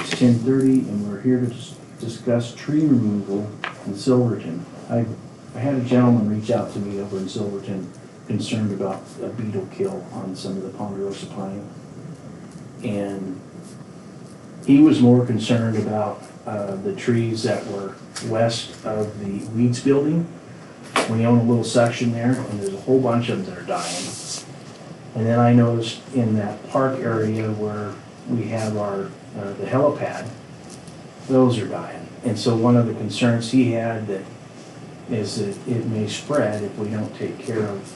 It's 10:30 and we're here to discuss tree removal in Silverton. I had a gentleman reach out to me over in Silverton concerned about a beetle kill on some of the Ponderosa pine. And he was more concerned about the trees that were west of the Weeds building. We own a little section there and there's a whole bunch of them that are dying. And then I noticed in that park area where we have our, the helipad, those are dying. And so one of the concerns he had that is that it may spread if we don't take care of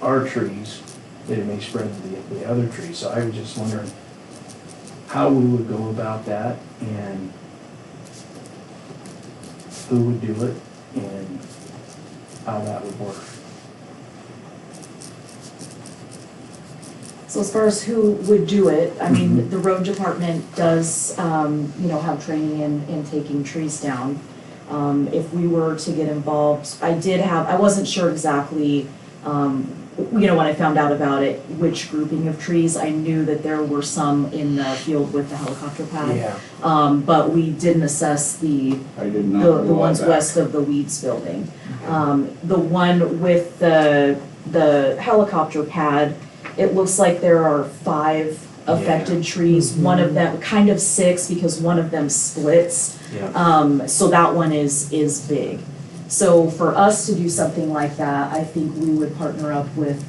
our trees, that it may spread to the other trees. So I was just wondering how we would go about that and who would do it and how that would work. So as far as who would do it, I mean, the road department does, have training in taking trees down. If we were to get involved, I wasn't sure exactly, when I found out about it, which grouping of trees. I knew that there were some in the field with the helicopter pad. Yeah. But we didn't assess the ones west of the Weeds building. The one with the helicopter pad, it looks like there are 5 affected trees. Mm-hmm. One of them, kind of 6 because one of them splits. Yeah. So that one is big. So for us to do something like that, I think we would partner up with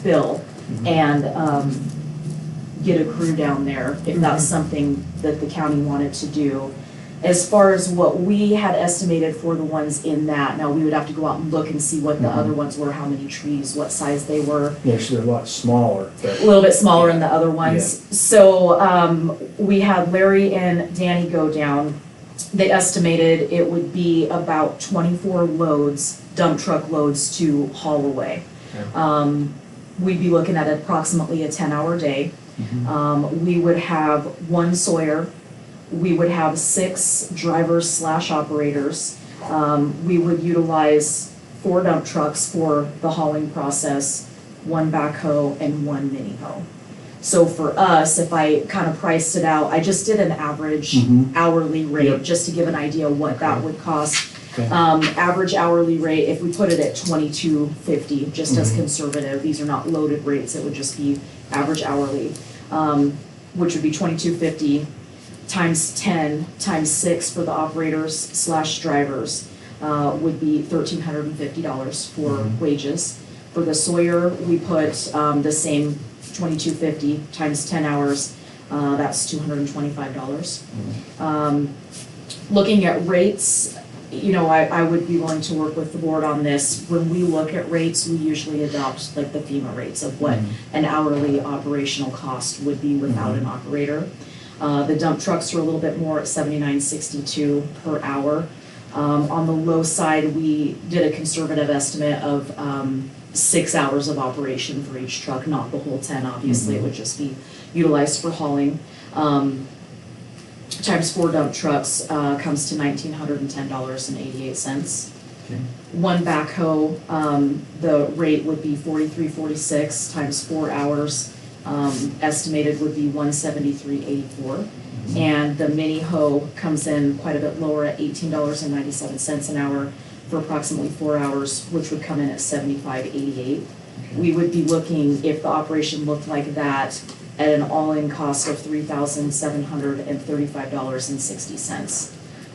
Bill and get a crew down there if that's something that the county wanted to do. As far as what we had estimated for the ones in that, now we would have to go out and look and see what the other ones were, how many trees, what size they were. Yeah, so they're a lot smaller. A little bit smaller in the other ones. Yeah. So we had Larry and Danny go down. They estimated it would be about 24 loads, dump truck loads to haul away. Okay. We'd be looking at approximately a 10-hour day. We would have 1 sawyer. We would have 6 drivers/operators. We would utilize 4 dump trucks for the hauling process, 1 backhoe and 1 mini hoe. So for us, if I kind of priced it out, I just did an average hourly rate just to give an idea what that would cost. Okay. Average hourly rate, if we put it at $22.50, just as conservative, these are not loaded rates, it would just be average hourly, which would be $22.50 times 10 times 6 for the operators/drivers would be $1,350 for wages. For the sawyer, we put the same $22.50 times 10 hours, that's $225. Looking at rates, I would be willing to work with the board on this. When we look at rates, we usually adopt like the FEMA rates of what an hourly operational cost would be without an operator. The dump trucks are a little bit more at $79.62 per hour. On the low side, we did a conservative estimate of 6 hours of operation for each truck, not the whole 10, obviously. It would just be utilized for hauling. Times 4 dump trucks comes to $1,910.88. Okay. 1 backhoe, the rate would be $43.46 times 4 hours. Estimated would be $173.84. And the mini hoe comes in quite a bit lower at $18.97 an hour for approximately 4 hours, which would come in at $75.88. Okay. We would be looking, if the operation looked like that, at an all-in cost of $3,735.60.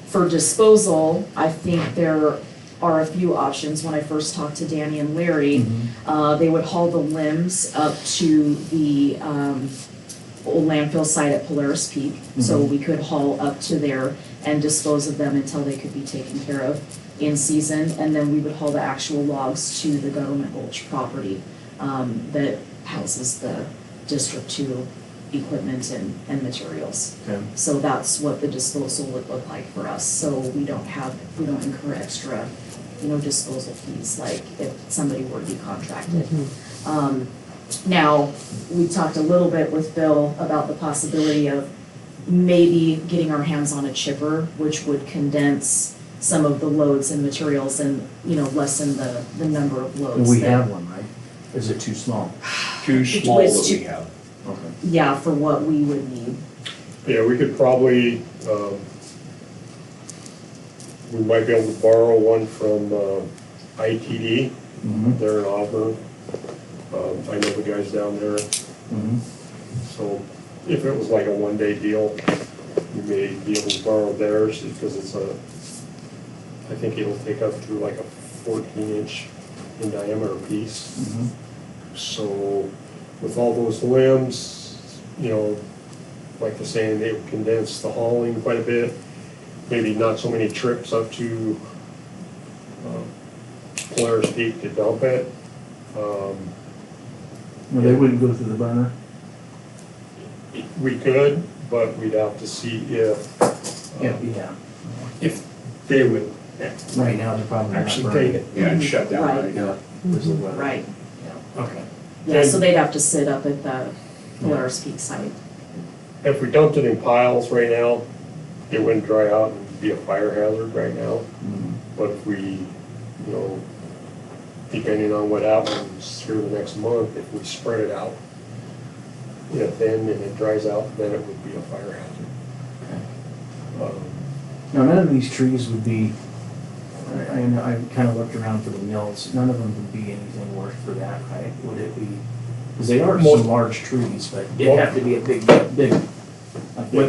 For disposal, I think there are a few options. When I first talked to Danny and Larry, they would haul the limbs up to the old landfill site at Polaris Peak, so we could haul up to there and dispose of them until they could be taken care of in season, and then we would haul the actual logs to the government mulch property that houses the District 2 equipment and materials. Okay. So that's what the disposal would look like for us. So we don't incur extra, disposal fees like if somebody were to be contracted. Now, we talked a little bit with Bill about the possibility of maybe getting our hands on a chipper, which would condense some of the loads and materials and, lessen the number of loads. We have one, right? Is it too small? Too small that we have. Okay. Yeah, for what we would need. Yeah, we could probably, we might be able to borrow one from ITD. Mhm. They're in Auburn. I know the guys down there. Mhm. So if it was like a one-day deal, you may be able to borrow theirs because it's I think it'll take up to like a 14-inch in diameter piece. Mhm. So with all those limbs, you know, like the saying, they would condense the hauling quite a bit. Maybe not so many trips up to Polaris Peak to dump it. Well, they wouldn't go through the burner? We could, but we'd have to see Yeah. if they would Right now, they're probably not actually burning. take it. Yeah, and shut down Right. right Yeah. now. Because of the weather. Right. Yeah, okay. Yeah, so they'd have to sit up at the Polaris Peak site. If we dumped it in piles right now, it wouldn't dry out and be a fire hazard right now. Mhm. But if we, you know, depending on what happens through the next month, if we spread it out, you know, thin and it dries out, then it would be a fire hazard. Now, none of these trees would be, I kind of looked around for the mills, none of them would be anything worth for that, right? Would it be? Because they are Most- some large trees, but it'd have to be a big, like big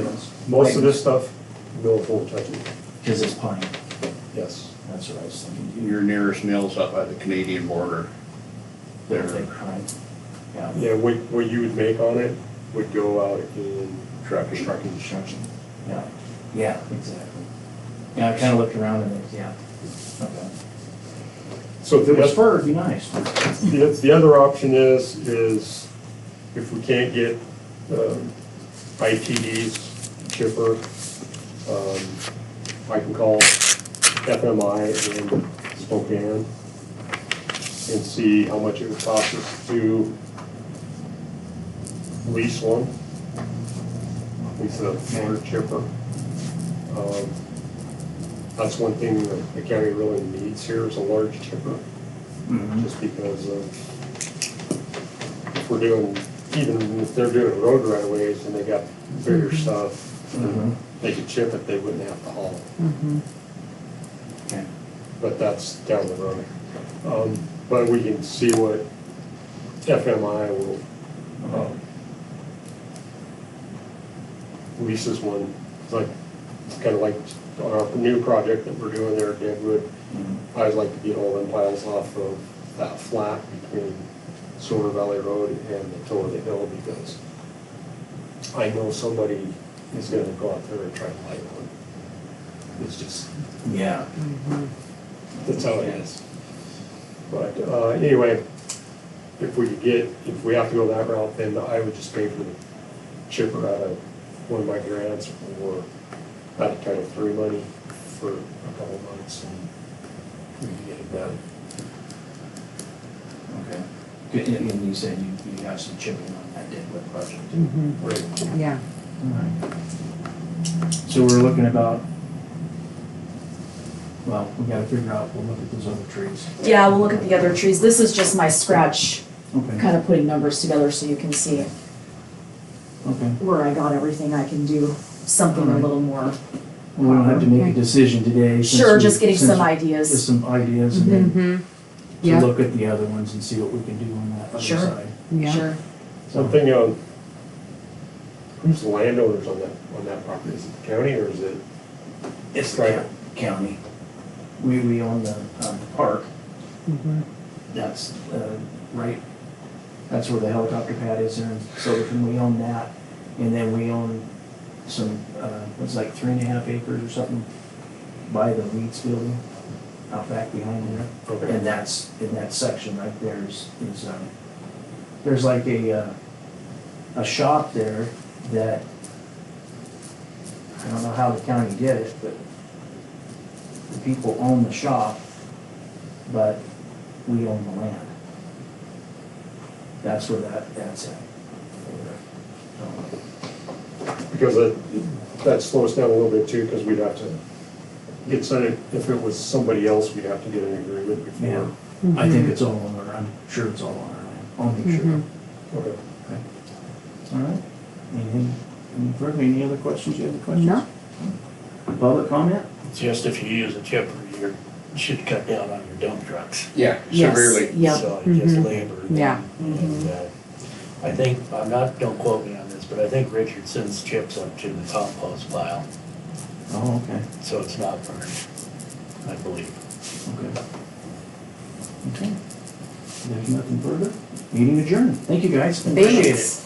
ones. Most of this stuff, mills won't touch it, Because it's pine, yes. that's what I was thinking. Your nearest mill's up by the Canadian border. They're There, big pine. Yeah. Yeah, what you would make on it would go out in trucking. trucking. Construction. Yeah, yeah, exactly. Yeah, I kind of looked around and it, yeah. Okay. So If it was fur, it'd be nice. the other option is if we can't get ITD's chipper, I can call FMI in Spokane and see how much it would cost us to lease one, lease a motor chipper. That's one thing that the county really needs here is a large chipper, Mhm. just because of, if we're doing, even if they're doing road right of ways and they got bigger stuff, Mhm. they could chip it, they wouldn't have to haul. Okay. But that's down the road. But we can see what FMI will, leases one. It's like, it's kind of like on our new project that we're doing there at Deadwood. Mhm. I'd like to get all them piles off of that flat between Silver Valley Road and the toe of the hill because I know somebody is gonna go out there and try to light one. It's just, Yeah. that's how it is. But anyway, if we have to go that route, then I would just pay for the chipper out of one of my grants or out of Title III money for a couple months and we can get it done. Okay. Good, and you said you have some chipping on that Deadwood project. Right. Yeah. All right. So we're looking about, well, we gotta figure out, we'll look at those other trees. Yeah, we'll look at the other trees. This is just my scratch, Okay. kind of putting numbers together so you can see Okay. where I got everything. I can do something a Alright. little more. We don't have to make a Okay. decision today. since Sure, we- just getting since- some Just ideas. some ideas and then Mm-hmm. to Yeah, look at the other ones and see what we can do on that other Sure. side. yeah. Sure. Something, who's the landowners on that property? Is it the county or is it? It's the Right. county. We own the park. Mhm. That's, right, that's where the helicopter pad is there in Silverton. We own that. And then we own some, it's like 3.5 acres or something by the Weeds building out back behind there. Okay. And that's, in that section right there there's like a shop there that, I don't know how the county did it, but the people own the shop, but we own the land. That's where that's at. Because that slows down a little bit too, because we'd have to get started, if it was somebody else, we'd have to get an agreement Yeah, before. I think it's all on our, I'm sure it's all on our land. I'll make sure. Mhm. Okay. Okay. All right. Anything Any further, any other questions? You have any questions? No. Public comment? Just if you use a chipper, you should cut down on your dump trucks. Yeah, Yes, severely. yep. So it gets Mhm. labor. Yeah. And, I think, don't quote me on this, but I think Richard sends chips up to the compost pile, Oh, okay, so it's not burned, I believe. okay. Okay. There's nothing further. Meeting adjourned. Thank you, guys. Appreciate it. Thanks.